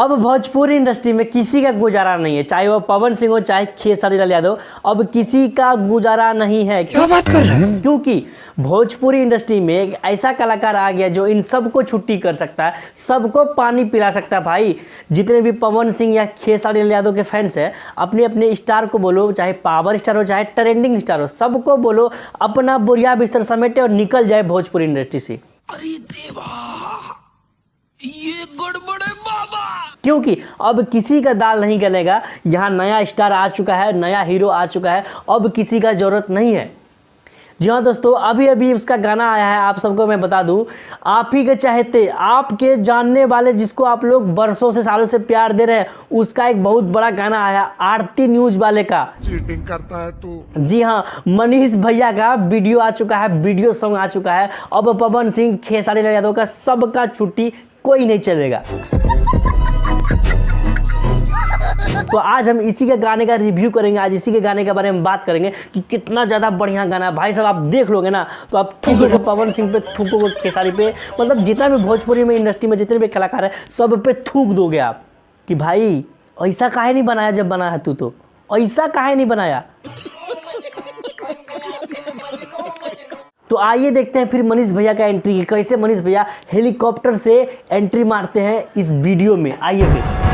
अब भोजपुरी इंडस्ट्री में किसी का गुजारा नहीं है, चाहे वो पवन सिंह हो चाहे खेसारी लाल यादव, अब किसी का गुजारा नहीं है। क्या बात कर रहे हैं? क्योंकि भोजपुरी इंडस्ट्री में एक ऐसा कलाकार आ गया जो इन सबको छुट्टी कर सकता है, सबको पानी पिला सकता है। भाई जितने भी पवन सिंह या खेसारी लाल यादव के फैंस हैं, अपने अपने स्टार को बोलो, चाहे पावर स्टार हो चाहे ट्रेंडिंग स्टार हो, सबको बोलो अपना बोरिया बिस्तर समेटे और निकल जाए भोजपुरी इंडस्ट्री से। अरे देवा, ये गड़बड़ है बाबा। क्योंकि अब किसी का दाल नहीं गलेगा। यहाँ नया स्टार आ चुका है, नया हीरो आ चुका है, अब किसी का जरूरत नहीं है। जी हाँ दोस्तों, अभी अभी उसका गाना आया है, आप सबको मैं बता दूं, आप ही के चाहते, आपके जानने वाले, जिसको आप लोग बरसों से सालों से प्यार दे रहे हैं, उसका एक बहुत बड़ा गाना आया आरती न्यूज वाले का। चीटिंग करता है तू। जी हाँ, मनीष भैया का वीडियो आ चुका है, वीडियो सॉन्ग आ चुका है। अब पवन सिंह, खेसारी लाल यादव का सबका छुट्टी, कोई नहीं चलेगा। तो आज हम इसी के गाने का रिव्यू करेंगे, आज इसी के गाने के बारे में बात करेंगे कि कितना ज़्यादा बढ़िया गाना है। भाई साहब आप देख लोगे ना तो आप थूकोगे पवन सिंह पे, थूकोगे खेसारी पे, मतलब जितना भी भोजपुरी में इंडस्ट्री में जितने भी कलाकार है सब पे थूक दोगे आप कि भाई ऐसा काहे नहीं बनाया, जब बना है तू तो ऐसा काहे नहीं बनाया। तो आइए देखते हैं फिर मनीष भैया का एंट्री, कैसे मनीष भैया हेलीकॉप्टर से एंट्री मारते हैं इस वीडियो में। आइए फिर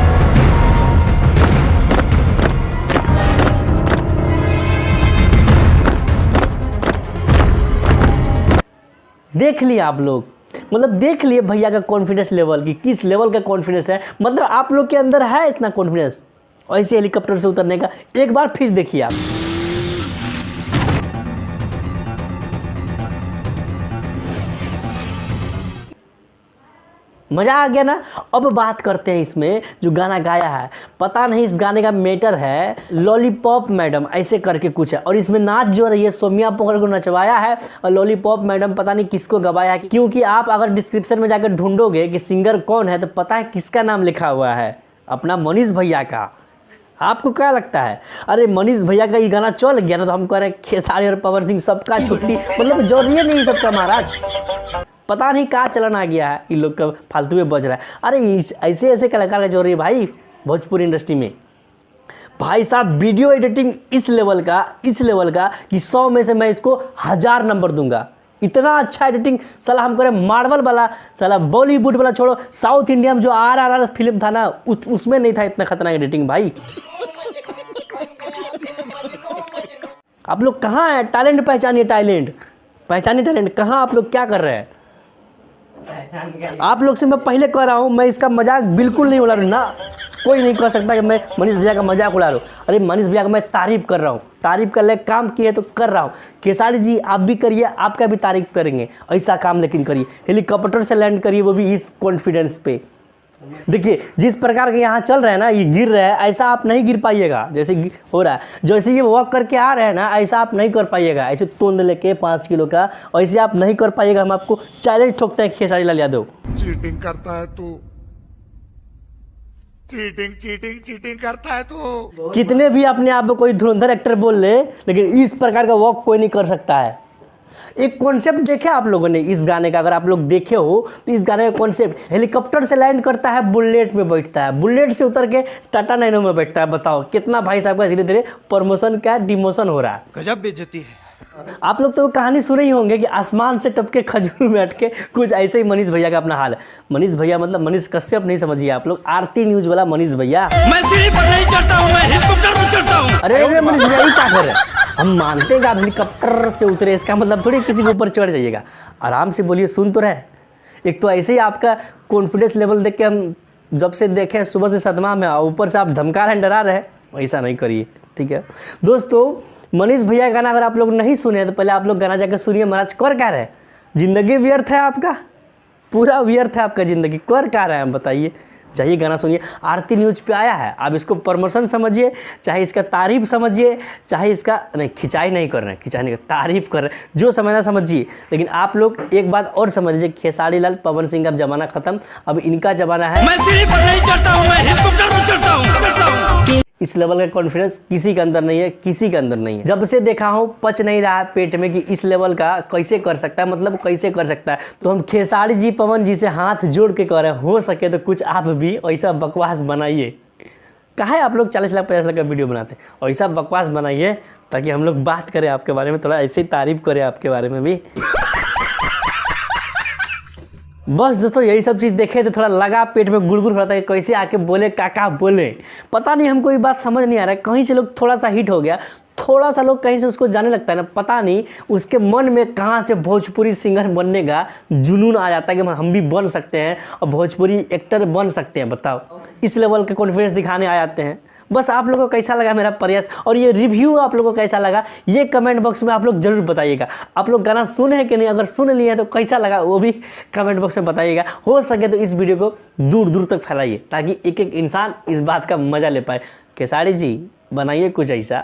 देख लिए आप लोग, मतलब देख लिए भैया का कॉन्फिडेंस लेवल कि किस लेवल का कॉन्फिडेंस है। मतलब आप लोग के अंदर है इतना कॉन्फिडेंस ऐसे हेलीकॉप्टर से उतरने का। एक बार फिर देखिए आप। मजा आ गया ना। अब बात करते हैं इसमें जो गाना गाया है, पता नहीं इस गाने का मेटर है लॉलीपॉप मैडम ऐसे करके कुछ है, और इसमें नाच जो रही है सोमिया पोखर को नचवाया है, और लॉलीपॉप मैडम पता नहीं किसको गवाया है। क्योंकि आप अगर डिस्क्रिप्शन में जाकर ढूंढोगे कि सिंगर कौन है तो पता है किसका नाम लिखा हुआ है, अपना मनीष भैया का। आपको क्या लगता है? अरे मनीष भैया का ये गाना चल गया ना तो हम कह रहे हैं खेसारी और पवन सिंह सबका छुट्टी, मतलब जरूरी नहीं सबका महाराज। पता नहीं कहाँ चलन आ गया है, इन लोग का फालतू में बज रहा है। अरे ऐसे ऐसे कलाकार का जरूरी है भाई भोजपुरी इंडस्ट्री में। भाई साहब वीडियो एडिटिंग इस लेवल का कि 100 में से मैं इसको 1000 नंबर दूंगा। इतना अच्छा एडिटिंग साला हम करें मार्वल वाला, साला बॉलीवुड वाला छोड़ो, साउथ इंडिया में जो RRR फिल्म था ना उसमें नहीं था इतना खतरनाक एडिटिंग भाई। आप लोग कहाँ हैं? टैलेंट पहचानिए, टैलेंट कहाँ? आप लोग क्या कर रहे हैं? आप लोग से मैं पहले कह रहा हूँ, मैं इसका मजाक बिल्कुल नहीं उड़ा रहा हूँ ना। कोई नहीं कह सकता कि मैं मनीष भैया का मजाक उड़ा रहा हूँ। अरे मनीष भैया का मैं तारीफ कर रहा हूँ, तारीफ कर ले काम किए तो कर रहा हूँ। खेसारी जी आप भी करिए, आपका भी तारीफ करेंगे, ऐसा काम लेकिन करिए। हेलीकॉप्टर से लैंड करिए, वो भी इस कॉन्फिडेंस पे। देखिए जिस प्रकार के यहाँ चल रहे हैं ना, ये गिर रहे हैं, ऐसा आप नहीं गिर पाइएगा। जैसे हो रहा है, जैसे ये वॉक करके आ रहे हैं ना, ऐसा आप नहीं कर पाइएगा। ऐसे तोंद लेके 5 किलो का ऐसे आप नहीं कर पाइएगा। हम आपको चैलेंज ठोकते हैं खेसारी लाल यादव। चीटिंग करता है तू, चीटिंग करता है तू। कितने भी अपने आप को कोई धुरंधर एक्टर बोल ले, लेकिन इस प्रकार का वॉक कोई नहीं कर सकता है। एक कॉन्सेप्ट देखे आप लोगों ने इस गाने का, अगर आप लोग देखे हो तो इस गाने का कॉन्सेप्ट, हेलीकॉप्टर से लैंड करता है, बुलेट में बैठता है, बुलेट से उतर के टाटा नैनो में बैठता है। बताओ कितना भाई साहब का धीरे धीरे प्रमोशन का डिमोशन हो रहा है। गजब बेइज्जती है। आप लोग तो कहानी सुने ही होंगे कि आसमान से टपके खजूर में अटके, कुछ ऐसे ही मनीष भैया का अपना हाल है। मनीष भैया मतलब मनीष कश्यप नहीं समझिए आप लोग, आरती न्यूज वाला मनीष भैया। मैं सीढ़ी पर नहीं चढ़ता हूँ, मैं हेलीकॉप्टर में चढ़ता हूँ। अरे मनीष भैया ये क्या कर रहे हैं? हम मानते हैं कि आप हेलीकॉप्टर से उतरे, इसका मतलब थोड़ी किसी के ऊपर चढ़ जाइएगा। आराम से बोलिए, सुन तो रहे। एक तो ऐसे ही आपका कॉन्फिडेंस लेवल देख के हम जब से देखें सुबह से सदमा में, ऊपर से आप धमका रहे हैं, डरा रहे हैं, ऐसा नहीं करिए, ठीक है दोस्तों। मनीष भैया गाना अगर आप लोग नहीं सुने तो पहले आप लोग गाना जाकर सुनिए। महाराज कर क्या रहे? जिंदगी व्यर्थ है आपका, पूरा व्यर्थ है आपका जिंदगी। कर क्या रहे हैं हम बताइए? चाहिए गाना सुनिए। आरती न्यूज पे आया है, आप इसको प्रमोशन समझिए, चाहे इसका तारीफ समझिए, चाहे इसका नहीं, खिंचाई नहीं कर रहे हैं, खिंचाई नहीं कर, तारीफ कर रहे हैं, जो समझना समझिए। लेकिन आप लोग एक बात और समझ लीजिए, खेसारी लाल पवन सिंह का जमाना खत्म, अब इनका जमाना है। मैं सीढ़ी पर नहीं चढ़ता हूँ, मैं हेलीकॉप्टर में चढ़ता हूँ। इस लेवल का कॉन्फिडेंस किसी के अंदर नहीं है, किसी के अंदर नहीं है। जब से देखा हूँ पच नहीं रहा है पेट में कि इस लेवल का कैसे कर सकता है, मतलब कैसे कर सकता है। तो हम खेसारी जी, पवन जी से हाथ जोड़ के कह रहे हैं, हो सके तो कुछ आप भी ऐसा बकवास बनाइए। काहे आप लोग 40 लाख 50 लाख का वीडियो बनाते हैं, और ऐसा बकवास बनाइए ताकि हम लोग बात करें आपके बारे में, थोड़ा ऐसे ही तारीफ करें आपके बारे में भी। बस दोस्तों यही सब चीज़ देखे तो थोड़ा लगा पेट में गुड़गुड़ हो रहा था कि कैसे आके बोले काका बोले। पता नहीं हमको ये बात समझ नहीं आ रहा है। कहीं से लोग थोड़ा सा हिट हो गया, थोड़ा सा लोग कहीं से उसको जाने लगता है ना, पता नहीं उसके मन में कहाँ से भोजपुरी सिंगर बनने का जुनून आ जाता है कि हम भी बन सकते हैं और भोजपुरी एक्टर बन सकते हैं। बताओ, इस लेवल के कॉन्फिडेंस दिखाने आ जाते हैं। बस आप लोगों को कैसा लगा मेरा प्रयास और ये रिव्यू आप लोगों को कैसा लगा, ये कमेंट बॉक्स में आप लोग जरूर बताइएगा। आप लोग गाना सुने हैं कि नहीं, अगर सुन लिए हैं तो कैसा लगा वो भी कमेंट बॉक्स में बताइएगा। हो सके तो इस वीडियो को दूर दूर तक फैलाइए ताकि एक एक इंसान इस बात का मजा ले पाए। खेसारी जी बनाइए कुछ ऐसा।